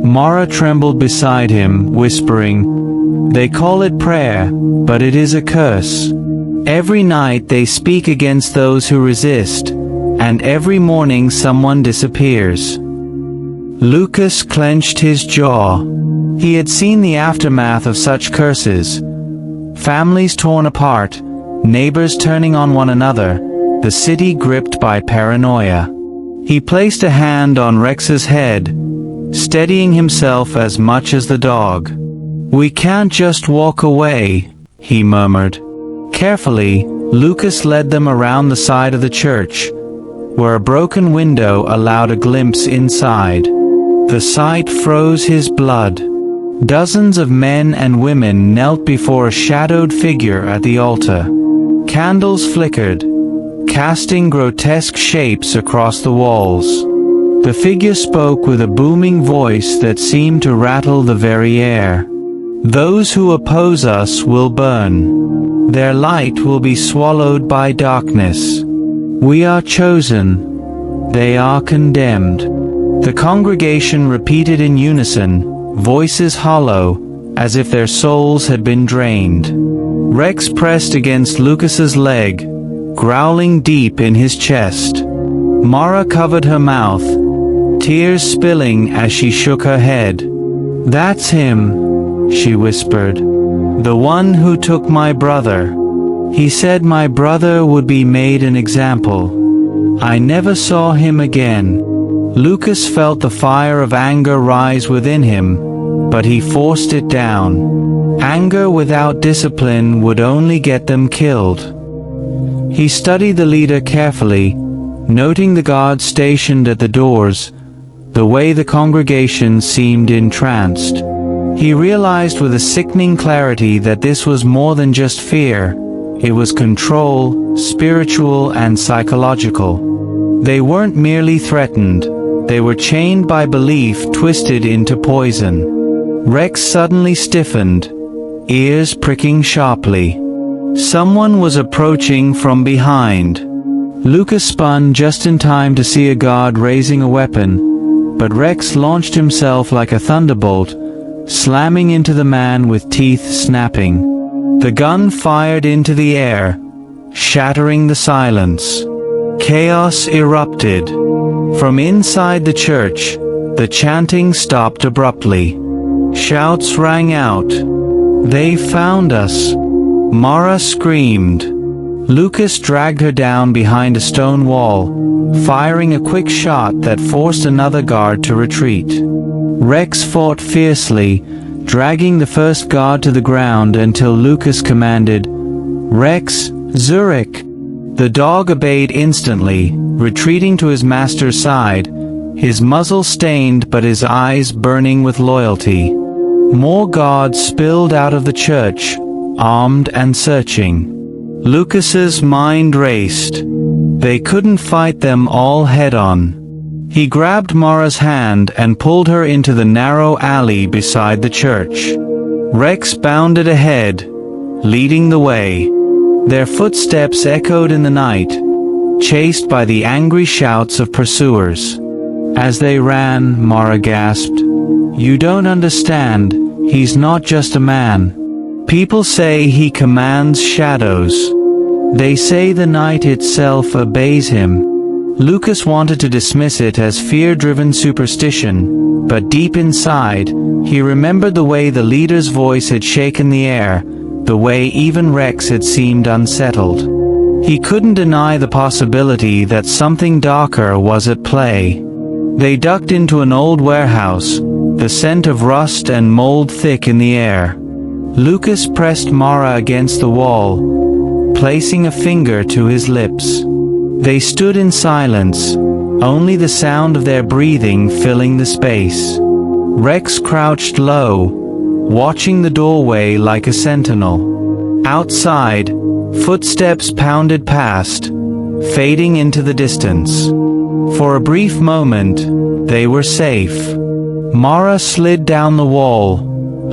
Mara trembled beside him, whispering, "They call it prayer, but it is a curse. Every night they speak against those who resist, and every morning someone disappears." Lucas clenched his jaw. He had seen the aftermath of such curses. Families torn apart, neighbors turning on one another, the city gripped by paranoia. He placed a hand on Rex's head, steadying himself as much as the dog. "We can't just walk away," he murmured. Carefully, Lucas led them around the side of the church, where a broken window allowed a glimpse inside. The sight froze his blood. Dozens of men and women knelt before a shadowed figure at the altar. Candles flickered, casting grotesque shapes across the walls. The figure spoke with a booming voice that seemed to rattle the very air. "Those who oppose us will burn. Their light will be swallowed by darkness. We are chosen. They are condemned." The congregation repeated in unison, voices hollow, as if their souls had been drained. Rex pressed against Lucas's leg, growling deep in his chest. Mara covered her mouth, tears spilling as she shook her head. "That's him," she whispered. "The one who took my brother. He said my brother would be made an example. I never saw him again." Lucas felt the fire of anger rise within him, but he forced it down. Anger without discipline would only get them killed. He studied the leader carefully, noting the guards stationed at the doors, the way the congregation seemed entranced. He realized with a sickening clarity that this was more than just fear. It was control, spiritual and psychological. They weren't merely threatened, they were chained by belief twisted into poison. Rex suddenly stiffened, ears pricking sharply. Someone was approaching from behind. Lucas spun just in time to see a guard raising a weapon, but Rex launched himself like a thunderbolt, slamming into the man with teeth snapping. The gun fired into the air, shattering the silence. Chaos erupted. From inside the church, the chanting stopped abruptly. Shouts rang out. "They found us!" Mara screamed. Lucas dragged her down behind a stone wall, firing a quick shot that forced another guard to retreat. Rex fought fiercely, dragging the first guard to the ground until Lucas commanded, "Rex, Zurich!" The dog obeyed instantly, retreating to his master's side, his muzzle stained but his eyes burning with loyalty. More guards spilled out of the church, armed and searching. Lucas's mind raced. They couldn't fight them all head-on. He grabbed Mara's hand and pulled her into the narrow alley beside the church. Rex bounded ahead, leading the way. Their footsteps echoed in the night, chased by the angry shouts of pursuers. As they ran, Mara gasped, "You don't understand, he's not just a man. People say he commands shadows. They say the night itself obeys him." Lucas wanted to dismiss it as fear-driven superstition, but deep inside, he remembered the way the leader's voice had shaken the air, the way even Rex had seemed unsettled. He couldn't deny the possibility that something darker was at play. They ducked into an old warehouse, the scent of rust and mold thick in the air. Lucas pressed Mara against the wall, placing a finger to his lips. They stood in silence, only the sound of their breathing filling the space. Rex crouched low, watching the doorway like a sentinel. Outside, footsteps pounded past, fading into the distance. For a brief moment, they were safe. Mara slid down the wall,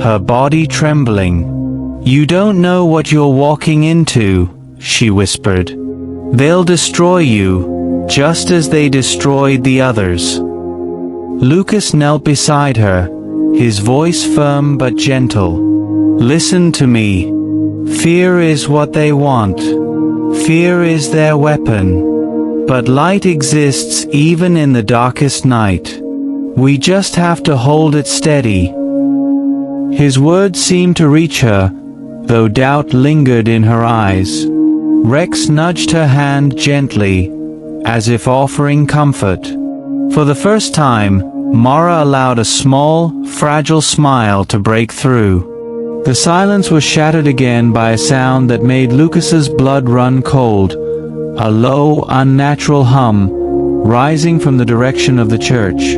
her body trembling. "You don't know what you're walking into," she whispered. "They'll destroy you, just as they destroyed the others." Lucas knelt beside her, his voice firm but gentle. "Listen to me. Fear is what they want. Fear is their weapon. But light exists even in the darkest night. We just have to hold it steady." His words seemed to reach her, though doubt lingered in her eyes. Rex nudged her hand gently, as if offering comfort. For the first time, Mara allowed a small, fragile smile to break through. The silence was shattered again by a sound that made Lucas's blood run cold, a low, unnatural hum, rising from the direction of the church.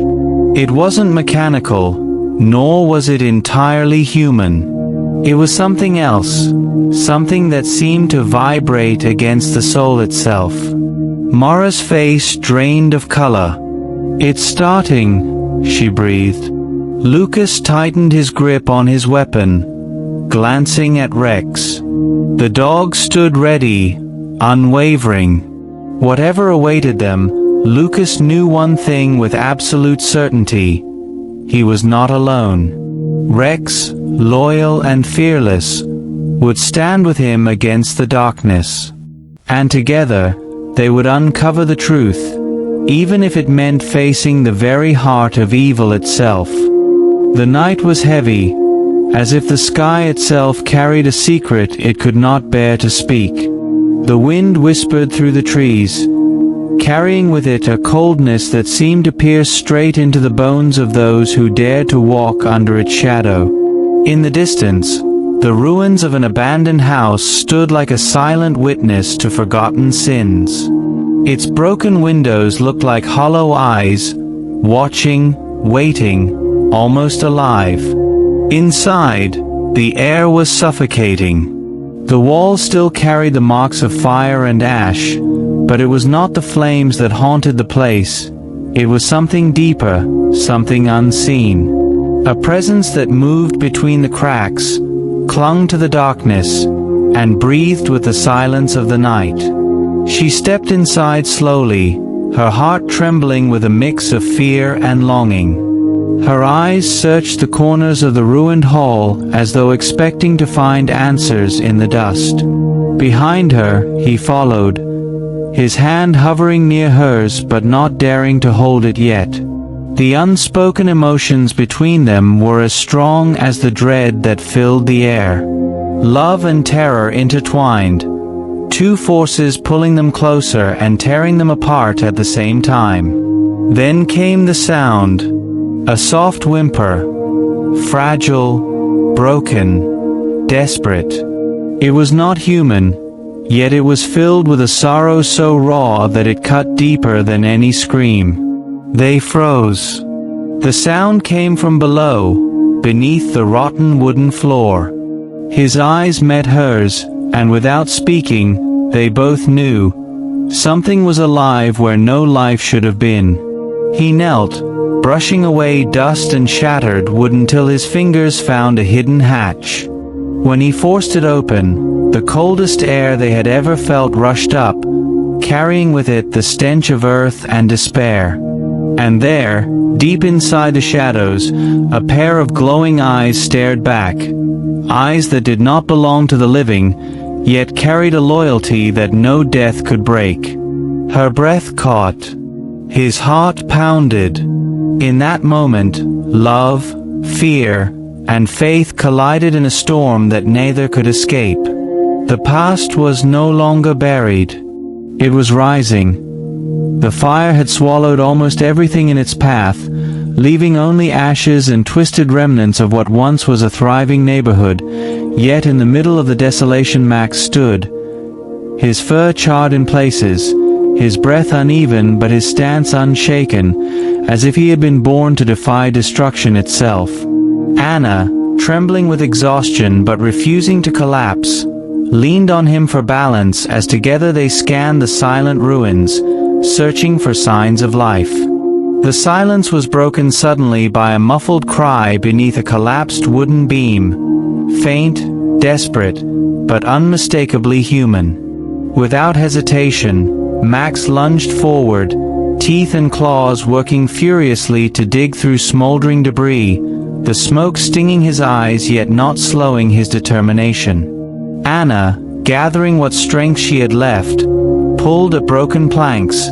It wasn't mechanical, nor was it entirely human. It was something else, something that seemed to vibrate against the soul itself. Mara's face drained of color. "It's starting," she breathed. Lucas tightened his grip on his weapon, glancing at Rex. The dog stood ready, unwavering. Whatever awaited them, Lucas knew one thing with absolute certainty. He was not alone. Rex, loyal and fearless, would stand with him against the darkness. And together, they would uncover the truth, even if it meant facing the very heart of evil itself. The night was heavy, as if the sky itself carried a secret it could not bear to speak. The wind whispered through the trees, carrying with it a coldness that seemed to pierce straight into the bones of those who dared to walk under its shadow. In the distance, the ruins of an abandoned house stood like a silent witness to forgotten sins. Its broken windows looked like hollow eyes, watching, waiting, almost alive. Inside, the air was suffocating. The walls still carried the marks of fire and ash, but it was not the flames that haunted the place. It was something deeper, something unseen. A presence that moved between the cracks, clung to the darkness, and breathed with the silence of the night. She stepped inside slowly, her heart trembling with a mix of fear and longing. Her eyes searched the corners of the ruined hall as though expecting to find answers in the dust. Behind her, he followed, his hand hovering near hers but not daring to hold it yet. The unspoken emotions between them were as strong as the dread that filled the air. Love and terror intertwined, two forces pulling them closer and tearing them apart at the same time. Then came the sound. A soft whimper, fragile, broken, desperate. It was not human, yet it was filled with a sorrow so raw that it cut deeper than any scream. They froze. The sound came from below, beneath the rotten wooden floor. His eyes met hers, and without speaking, they both knew. Something was alive where no life should have been. He knelt, brushing away dust and shattered wood until his fingers found a hidden hatch. When he forced it open, the coldest air they had ever felt rushed up, carrying with it the stench of earth and despair. And there, deep inside the shadows, a pair of glowing eyes stared back, eyes that did not belong to the living, yet carried a loyalty that no death could break. Her breath caught. His heart pounded. In that moment, love, fear, and faith collided in a storm that neither could escape. The past was no longer buried. It was rising. The fire had swallowed almost everything in its path, leaving only ashes and twisted remnants of what once was a thriving neighborhood. Yet in the middle of the desolation Max stood, his fur charred in places, his breath uneven but his stance unshaken, as if he had been born to defy destruction itself. Anna, trembling with exhaustion but refusing to collapse, leaned on him for balance as together they scanned the silent ruins, searching for signs of life. The silence was broken suddenly by a muffled cry beneath a collapsed wooden beam, faint, desperate, but unmistakably human. Without hesitation, Max lunged forward, teeth and claws working furiously to dig through smoldering debris, the smoke stinging his eyes yet not slowing his determination. Anna, gathering what strength she had left, pulled at broken planks,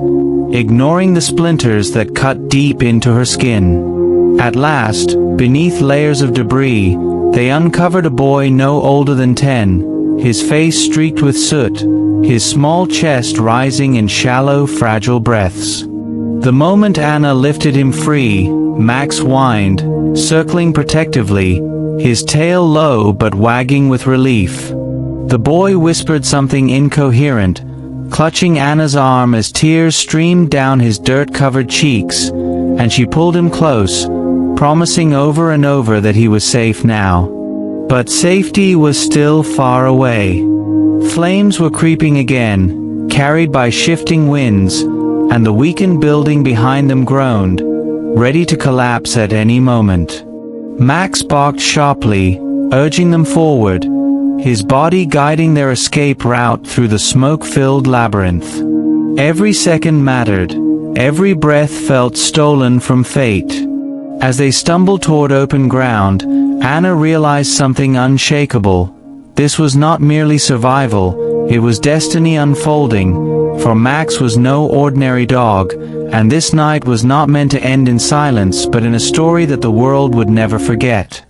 ignoring the splinters that cut deep into her skin. At last, beneath layers of debris, they uncovered a boy no older than 10, his face streaked with soot, his small chest rising in shallow, fragile breaths. The moment Anna lifted him free, Max whined, circling protectively, his tail low but wagging with relief. The boy whispered something incoherent, clutching Anna's arm as tears streamed down his dirt-covered cheeks, and she pulled him close, promising over and over that he was safe now. But safety was still far away. Flames were creeping again, carried by shifting winds, and the weakened building behind them groaned, ready to collapse at any moment. Max barked sharply, urging them forward, his body guiding their escape route through the smoke-filled labyrinth. Every second mattered, every breath felt stolen from fate. As they stumbled toward open ground, Anna realized something unshakable. This was not merely survival, it was destiny unfolding, for Max was no ordinary dog, and this night was not meant to end in silence but in a story that the world would never forget.